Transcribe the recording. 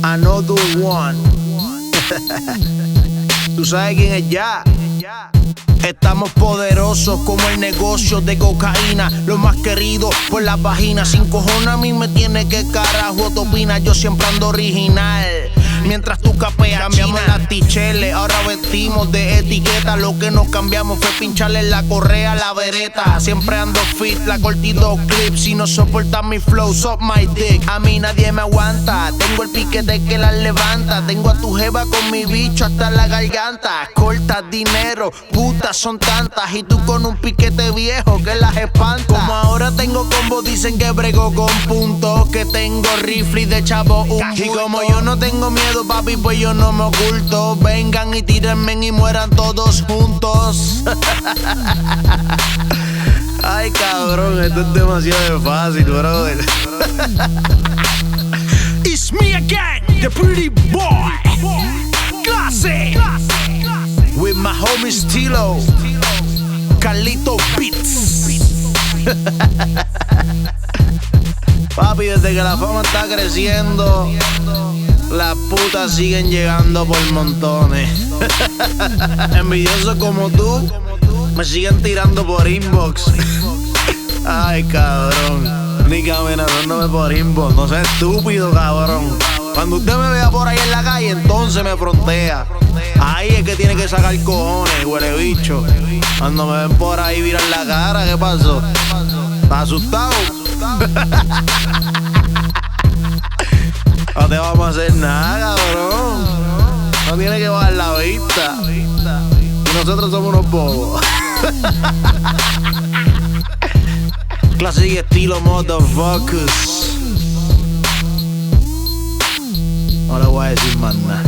Another one. Tú sabes quién es ya. Estamos poderosos como el negocio de cocaína, lo más querido por la vagina. Sin cojones a mí me tiene que carajo te opinas. Yo siempre ando original, mientras tú capeas. Cambiamos las ticheles, ahora vestimos de etiqueta. Lo que nos cambiamos fue pincharle la correa a la vereta. Siempre ando fit, la cortito clip. Si no soportas mi flow, suck my dick. A mí nadie me aguanta, tengo el piquete que las levanta. Tengo a tu jeva con mi bicho hasta la garganta. Cortas dinero, putas son tantas. Y tú con un piquete viejo que las espanta. Como ahora tengo combo, dicen que brego con puntos. Que tengo rifle y de chavo un bulto. Y como yo no tengo miedo, papi, pues yo no me oculto. Vengan y tírenme y mueran todos juntos. Ay, cabrón, esto es demasiado fácil, brother. It's me again, the pretty boy. Clase. With my homie Stilo, Carlito Beats. Papi, desde que la fama está creciendo, las putas siguen llegando por montones. Envidiosos como tú me siguen tirando por inbox. Ay, cabrón, ni amenazándome por inbox. No seas estúpido, cabrón. Cuando usted me vea por ahí en la calle, entonces me frontea. Ahí es que tiene que sacar cojones, huele bicho. Cuando me ven por ahí virar la cara, ¿qué pasó? ¿Estás asustado? No te vamos a hacer nada, cabrón. No tiene que bajar la vista. Y nosotros somos unos bobos. Clase y estilo, motherfuckers. No le voy a decir más nada.